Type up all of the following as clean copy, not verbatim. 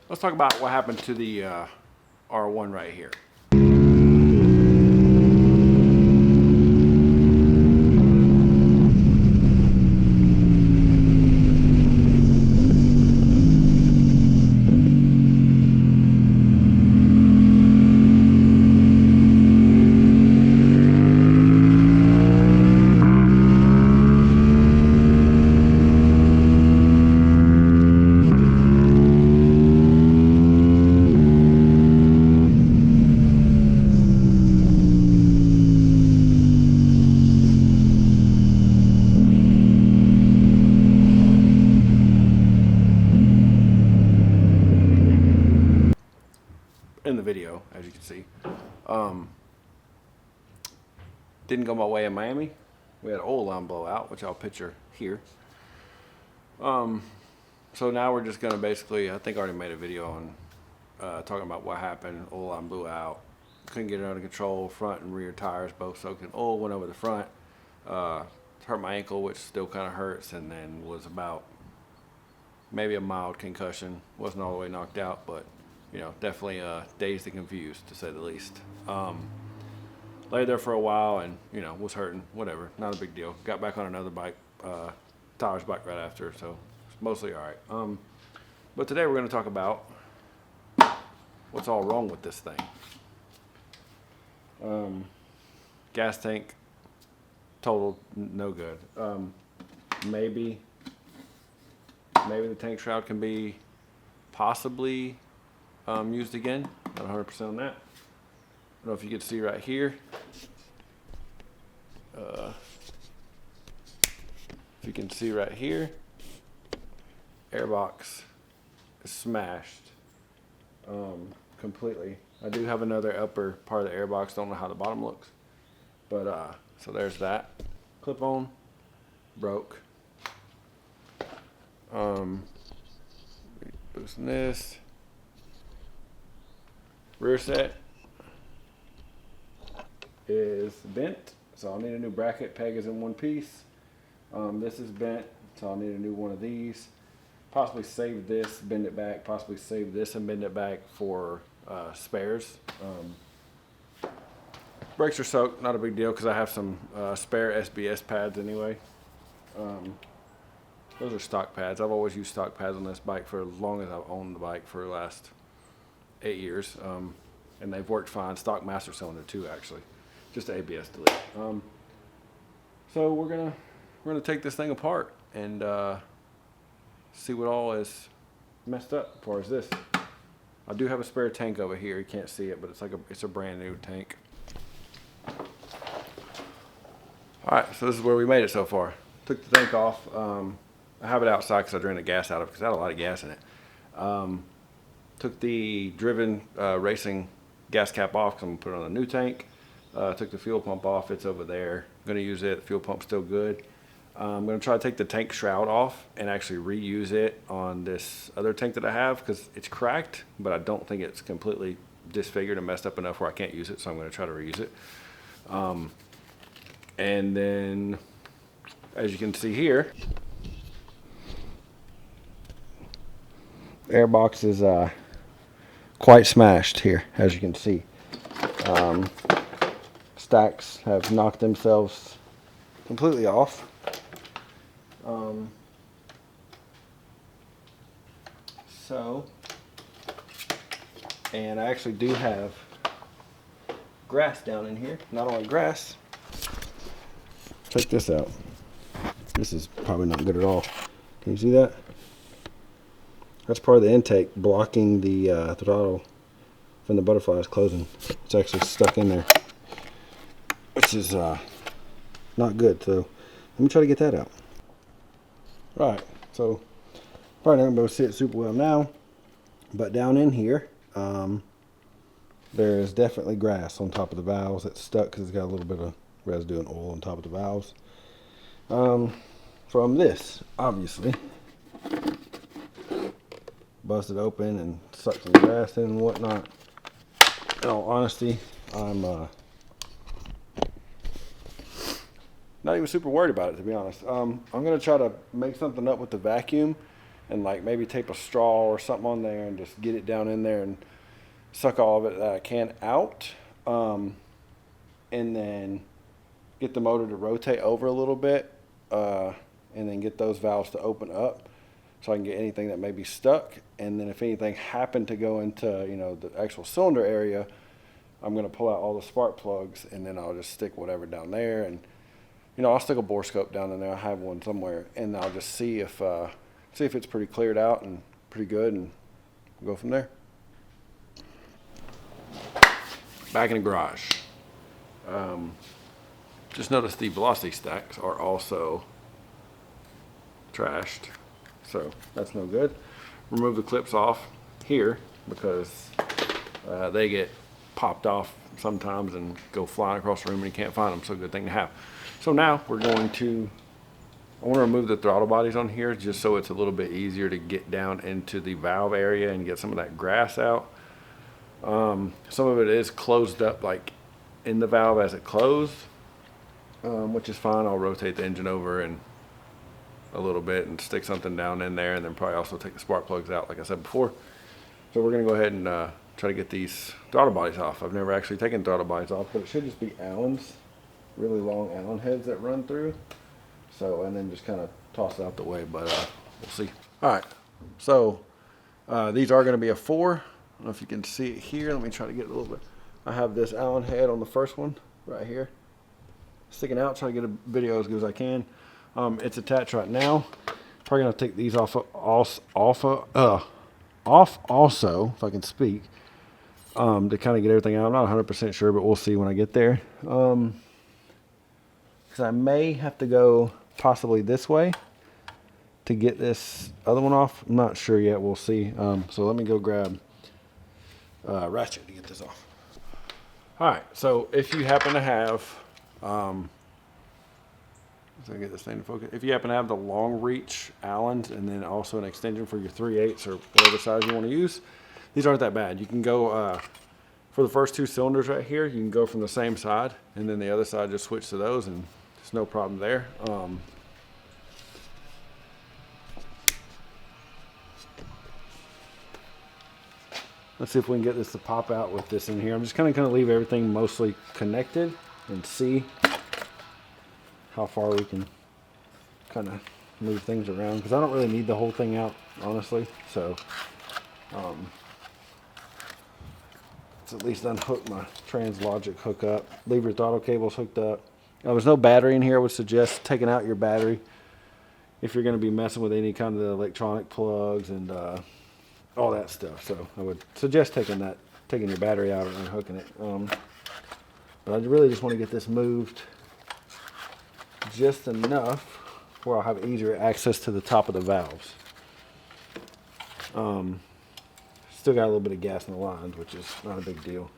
Let's talk about what happened to the R1 right here. In the video, as you can see, didn't go my way in Miami. We had oil line blowout, which I'll picture here. So now we're just gonna basically, I think I already made a video on talking about what happened. Oil line blew out, couldn't get it under control. Front and rear tires both soaked in oil. Went over the front, hurt my ankle, which still kind of hurts, and then was about maybe a mild concussion. Wasn't all the way knocked out, but you know, definitely dazed and confused, to say the least. Lay there for a while and, you know, was hurting, whatever, not a big deal. Got back on another bike, Tyler's bike right after, so it's mostly all right. But today we're going to talk about what's all wrong with this thing. Gas tank, total no good. Maybe the tank shroud can be possibly used again. Not 100% on that. I don't know if you can see right here. If you can see right here, airbox is smashed completely. I do have another upper part of the airbox. Don't know how the bottom looks, but so there's that. Clip on broke. Boosting this. Rear set is bent, so I'll need a new bracket. Peg is in one piece. This is bent, so I'll need a new one of these. Possibly save this, bend it back. Possibly save this and bend it back for spares. Brakes are soaked, not a big deal because I have some spare SBS pads anyway. Those are stock pads. I've always used stock pads on this bike for as long as I've owned the bike, for the last 8 years, and they've worked fine. Stock master cylinder too, actually, just ABS delete. So we're gonna take this thing apart and see what all is messed up as far as this. I do have a spare tank over here. You can't see it, but it's a brand new tank. All right, so this is where we made it so far. Took the tank off. I have it outside because I drained the gas out of it because it had a lot of gas in it. Took the driven racing gas cap off because I'm going to put it on a new tank. Took the fuel pump off. It's over there. I'm going to use it. The fuel pump's still good. I'm going to try to take the tank shroud off and actually reuse it on this other tank that I have because it's cracked, but I don't think it's completely disfigured and messed up enough where I can't use it, so I'm going to try to reuse it. And then, as you can see here, airbox is quite smashed here, as you can see. Stacks have knocked themselves completely off. And I actually do have grass down in here. Not only grass, check this out. This is probably not good at all. Can you see that? That's part of the intake blocking the throttle from the butterflies closing. It's actually stuck in there, which is not good. So let me try to get that out. Right, so probably not gonna be able to see it super well now, but down in here, there is definitely grass on top of the valves. It's stuck because it's got a little bit of residue and oil on top of the valves. From this, obviously, busted open and sucked some grass in and whatnot. In all honesty, I'm not even super worried about it, to be honest. I'm going to try to make something up with the vacuum and like maybe tape a straw or something on there and just get it down in there and suck all of it that I can out. And then get the motor to rotate over a little bit, and then get those valves to open up so I can get anything that may be stuck. And then if anything happened to go into, you know, the actual cylinder area, I'm going to pull out all the spark plugs, and then I'll just stick whatever down there. And, you know, I'll stick a bore scope down in there. I have one somewhere, and I'll just see if it's pretty cleared out and pretty good, and we'll go from there. Back in the garage. Just noticed the velocity stacks are also trashed, so that's no good. Remove the clips off here because they get popped off sometimes and go flying across the room and you can't find them, so good thing to have. So now I want to remove the throttle bodies on here just so it's a little bit easier to get down into the valve area and get some of that grass out. Some of it is closed up like in the valve as it closed, which is fine. I'll rotate the engine over and a little bit and stick something down in there, and then probably also take the spark plugs out like I said before. So we're gonna go ahead and try to get these throttle bodies off. I've never actually taken throttle bodies off, but it should just be Allens, really long Allen heads that run through. So, and then just kind of toss it out the way, but we'll see. All right, so these are gonna be a 4. I don't know if you can see it here. Let me try to get it a little bit. I have this Allen head on the first one right here, sticking out, trying to get a video as good as I can. It's attached right now. Probably gonna take these off also, if I can speak, to kind of get everything out. I'm not 100% sure, but we'll see when I get there. Because I may have to go possibly this way to get this other one off. I'm not sure yet. We'll see. So let me go grab ratchet to get this off. All right. So if you happen to have, so I get this thing to focus. If you happen to have the long reach Allens and then also an extension for your 3/8 or whatever size you want to use, these aren't that bad. You can go for the first 2 cylinders right here. You can go from the same side, and then the other side just switch to those, and there's no problem there. Let's see if we can get this to pop out with this in here. I'm just kind of going to leave everything mostly connected and see how far we can kind of move things around, because I don't really need the whole thing out, honestly. So let's at least unhook my Translogic hookup. Leave your throttle cables hooked up. Now, there's no battery in here. I would suggest taking out your battery if you're going to be messing with any kind of the electronic plugs and all that stuff. So I would suggest taking your battery out and unhooking it. But I really just want to get this moved just enough where I'll have easier access to the top of the valves. Still got a little bit of gas in the lines, which is not a big deal.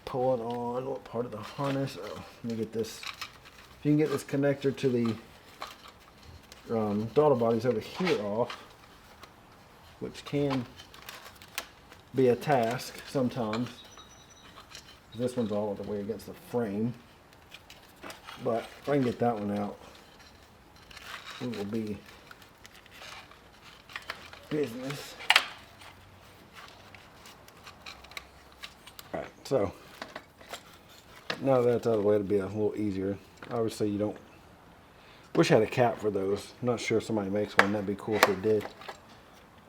Pull it on. What part of the harness? Oh, let me get this. If you can get this connector to the throttle bodies over here off, which can be a task sometimes. This one's all the way against the frame, but if I can get that one out, it will be business. Alright, so now that that's out of the way, it'll be a little easier. Obviously, you don't. Wish I had a cap for those. I'm not sure if somebody makes one. That'd be cool if they did.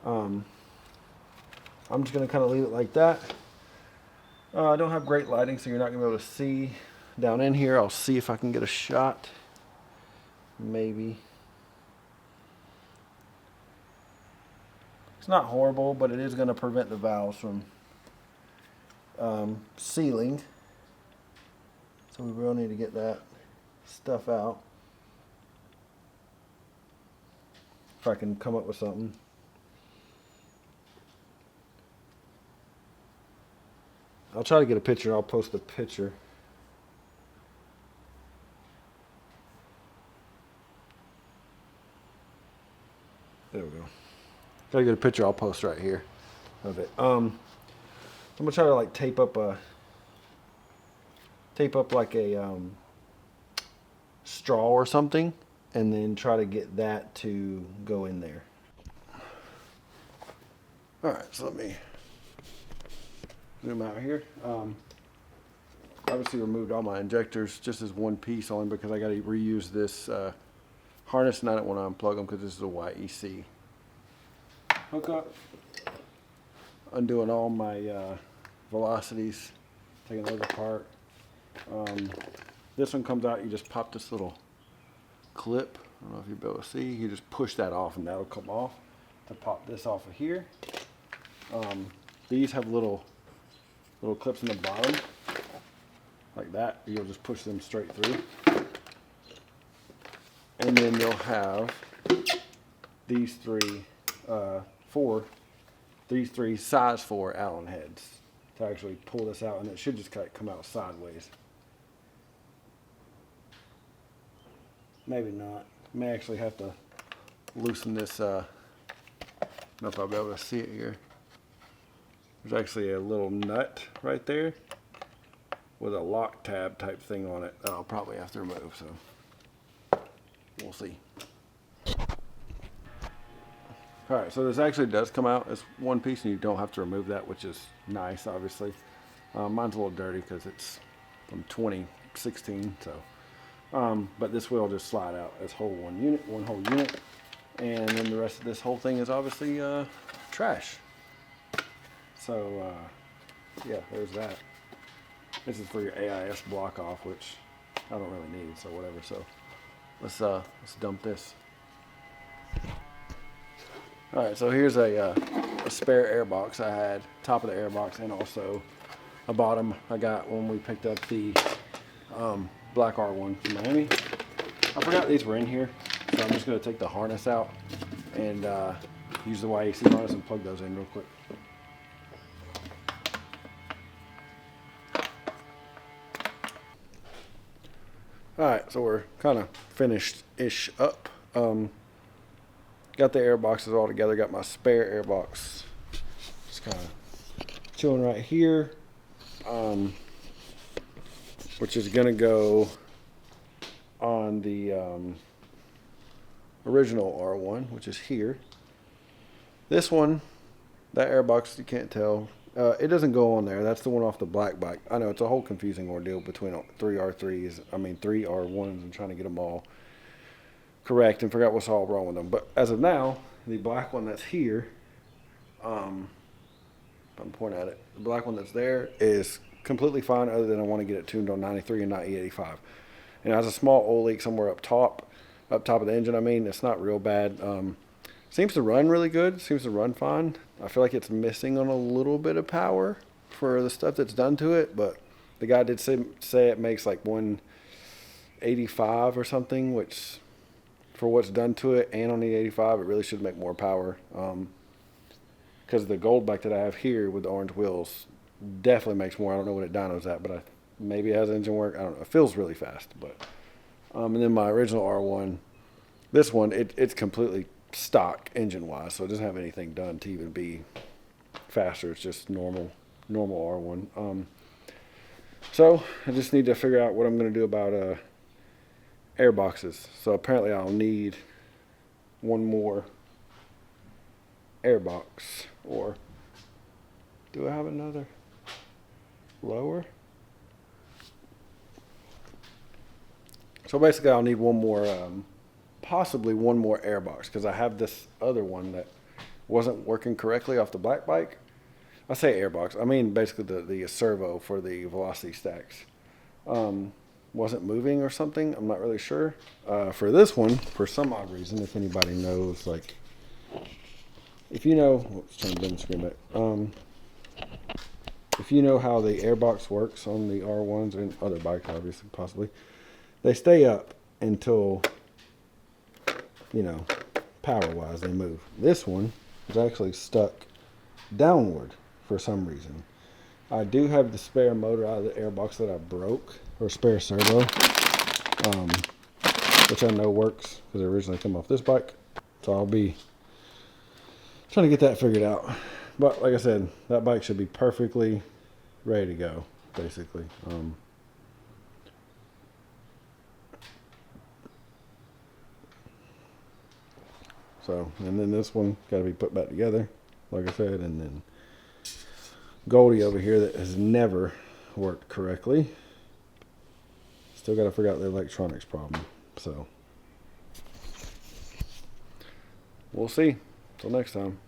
I'm just going to kind of leave it like that. I don't have great lighting, so you're not going to be able to see down in here. I'll see if I can get a shot. Maybe. It's not horrible, but it is going to prevent the valves from sealing. So we will need to get that stuff out. If I can come up with something. I'll try to get a picture. I'll post a picture. There we go. Gotta get a picture. I'll post right here of it. I'm gonna try to like tape up like a straw or something, and then try to get that to go in there. Alright, so let me zoom out here. Obviously removed all my injectors just as one piece only because I got to reuse this harness and I don't want to unplug them because this is a YEC hookup. Undoing all my velocities, taking those apart. This one comes out, you just pop this little clip. I don't know if you'll be able to see. You just push that off and that'll come off to pop this off of here. These have little clips in the bottom like that. You'll just push them straight through. And then you'll have these three size 4 Allen heads to actually pull this out, and it should just come out sideways. Maybe not. May actually have to loosen this. I don't know if I'll be able to see it here. There's actually a little nut right there with a lock tab type thing on it that I'll probably have to remove, so we'll see. Alright, so this actually does come out as one piece and you don't have to remove that, which is nice, obviously. Mine's a little dirty because it's from 2016, so. But this will just slide out as one whole unit. And then the rest of this whole thing is obviously trash. So, yeah, there's that. This is for your AIS block off, which I don't really need, so whatever. So let's dump this. All right, so here's a spare air box I had, top of the air box, and also a bottom I got when we picked up the black R1 from Miami. I forgot these were in here, so I'm just going to take the harness out and use the YEC harness and plug those in real quick. Alright, so we're kind of finished-ish up. Got the air boxes all together, got my spare air box just kind of chilling right here, which is going to go on the original R1, which is here. This one, that air box, you can't tell. It doesn't go on there. That's the one off the black bike. I know it's a whole confusing ordeal between 3 R1s and trying to get them all correct and forgot what's all wrong with them. But as of now, the black one that's here, I'm pointing at it, the black one that's there is completely fine, other than I want to get it tuned on 93 and not E85. And it has a small oil leak somewhere up top of the engine. I mean, it's not real bad. Seems to run really good, seems to run fine. I feel like it's missing on a little bit of power for the stuff that's done to it, but the guy did say it makes like 185 or something, which for what's done to it and on the 85, it really should make more power. Because the gold bike that I have here with the orange wheels definitely makes more. I don't know what it dyno's at, but maybe it has engine work. I don't know. It feels really fast. But and then my original R1, this one, it's completely stock engine wise, so it doesn't have anything done to even be faster. It's just normal R1. So I just need to figure out what I'm going to do about air boxes. So apparently I'll need one more air box, or do I have another lower? So basically I'll need one more, possibly one more air box, because I have this other one that wasn't working correctly off the black bike. I say air box, I mean basically the servo for the velocity stacks. Wasn't moving or something. I'm not really sure. For this one, for some odd reason, if anybody knows, like, if you know, let's turn the screen back. If you know how the airbox works on the R1s and other bikes, obviously, possibly, they stay up until, you know, power-wise, they move. This one is actually stuck downward for some reason. I do have the spare motor out of the airbox that I broke, or spare servo, which I know works because it originally came off this bike. So I'll be trying to get that figured out. But like I said, that bike should be perfectly ready to go, basically. So, and then this one got to be put back together. like I said, and then Goldie over here that has never worked correctly. Still got to figure out the electronics problem. So we'll see. Till next time.